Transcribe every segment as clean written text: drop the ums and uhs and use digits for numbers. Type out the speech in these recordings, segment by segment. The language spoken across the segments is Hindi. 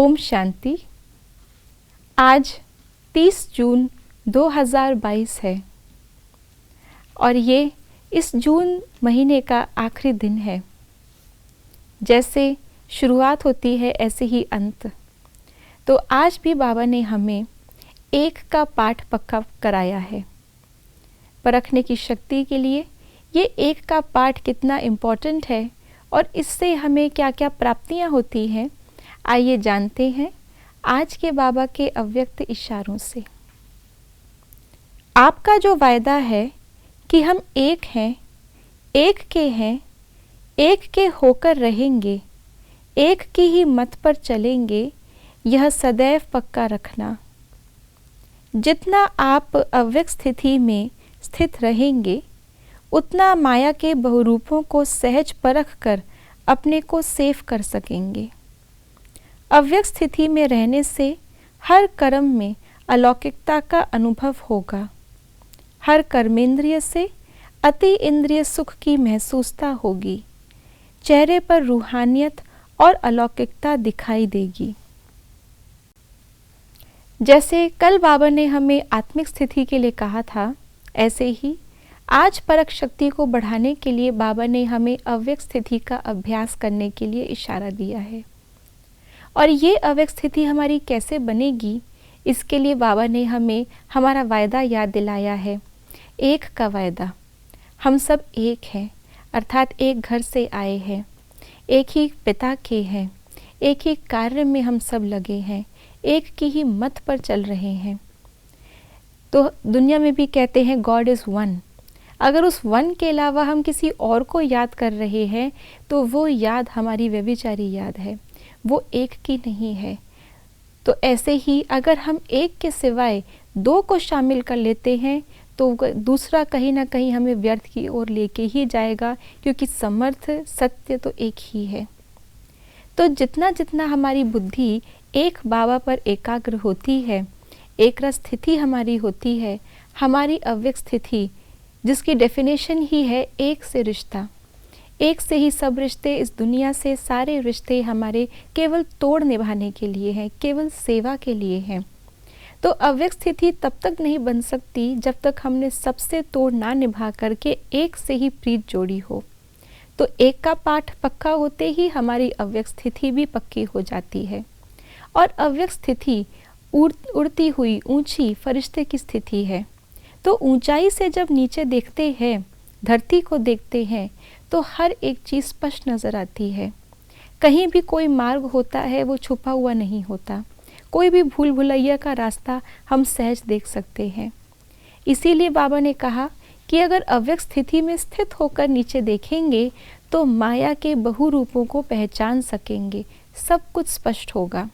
ओम शांति। आज 30 जून 2022 है और ये इस जून महीने का आखिरी दिन है। जैसे शुरुआत होती है ऐसे ही अंत। तो आज भी बाबा ने हमें एक का पाठ पक्का कराया है परखने की शक्ति के लिए। ये एक का पाठ कितना इम्पोर्टेंट है और इससे हमें क्या क्या प्राप्तियां होती हैं, आइए जानते हैं आज के बाबा के अव्यक्त इशारों से। आपका जो वायदा है कि हम एक हैं, एक के हैं, एक के होकर रहेंगे, एक की ही मत पर चलेंगे, यह सदैव पक्का रखना। जितना आप अव्यक्त स्थिति में स्थित रहेंगे, उतना माया के बहुरूपों को सहज परख कर अपने को सेफ कर सकेंगे। अव्यक्त स्थिति में रहने से हर कर्म में अलौकिकता का अनुभव होगा। हर कर्मेंद्रिय से अति इंद्रिय सुख की महसूसता होगी। चेहरे पर रूहानियत और अलौकिकता दिखाई देगी। जैसे कल बाबा ने हमें आत्मिक स्थिति के लिए कहा था, ऐसे ही आज परख शक्ति को बढ़ाने के लिए बाबा ने हमें अव्यक्त स्थिति का अभ्यास करने के लिए इशारा दिया है। और ये अव्यक्त स्थिति हमारी कैसे बनेगी, इसके लिए बाबा ने हमें हमारा वायदा याद दिलाया है। एक का वायदा। हम सब एक हैं, अर्थात एक घर से आए हैं, एक ही पिता के हैं, एक ही कार्य में हम सब लगे हैं, एक की ही मत पर चल रहे हैं। तो दुनिया में भी कहते हैं गॉड इज़ वन। अगर उस वन के अलावा हम किसी और को याद कर रहे हैं तो वो याद हमारी व्यभिचारी याद है, वो एक की नहीं है। तो ऐसे ही अगर हम एक के सिवाय दो को शामिल कर लेते हैं तो दूसरा कहीं ना कहीं हमें व्यर्थ की ओर लेके ही जाएगा, क्योंकि समर्थ सत्य तो एक ही है। तो जितना जितना हमारी बुद्धि एक बाबा पर एकाग्र होती है, एक रस स्थिति हमारी होती है, हमारी अव्यक्त स्थिति जिसकी डेफिनेशन ही है एक से रिश्ता, एक से ही सब रिश्ते, इस दुनिया से सारे रिश्ते हमारे केवल तोड़ निभाने के लिए हैं, केवल सेवा के लिए हैं। तो अव्यक्त स्थिति तब तक नहीं बन सकती जब तक हमने सबसे तोड़ ना निभा करके एक से ही प्रीत जोड़ी हो। तो एक का पाठ पक्का होते ही हमारी अव्यक्त स्थिति भी पक्की हो जाती है। और अव्यक्त स्थिति उड़ती हुई ऊंची फरिश्ते की स्थिति है। तो ऊंचाई से जब नीचे देखते हैं, धरती को देखते हैं, तो हर एक चीज़ स्पष्ट नज़र आती है। कहीं भी कोई मार्ग होता है वो छुपा हुआ नहीं होता। कोई भी भूल भुलैया का रास्ता हम सहज देख सकते हैं। इसीलिए बाबा ने कहा कि अगर अव्यक्त स्थिति में स्थित होकर नीचे देखेंगे तो माया के बहुरूपों को पहचान सकेंगे, सब कुछ स्पष्ट होगा।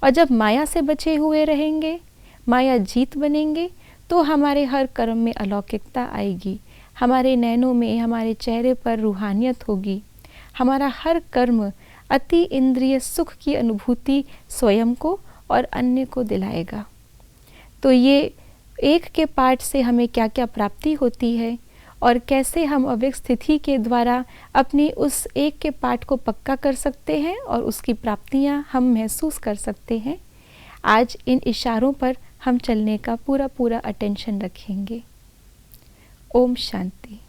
और जब माया से बचे हुए रहेंगे, माया जीत बनेंगे, तो हमारे हर कर्म में अलौकिकता आएगी, हमारे नैनों में, हमारे चेहरे पर रूहानियत होगी। हमारा हर कर्म अति इंद्रिय सुख की अनुभूति स्वयं को और अन्य को दिलाएगा। तो ये एक के पाठ से हमें क्या क्या प्राप्ति होती है और कैसे हम अव्यक्त स्थिति के द्वारा अपनी उस एक के पाठ को पक्का कर सकते हैं और उसकी प्राप्तियां हम महसूस कर सकते हैं, आज इन इशारों पर हम चलने का पूरा अटेंशन रखेंगे। ओम शांति।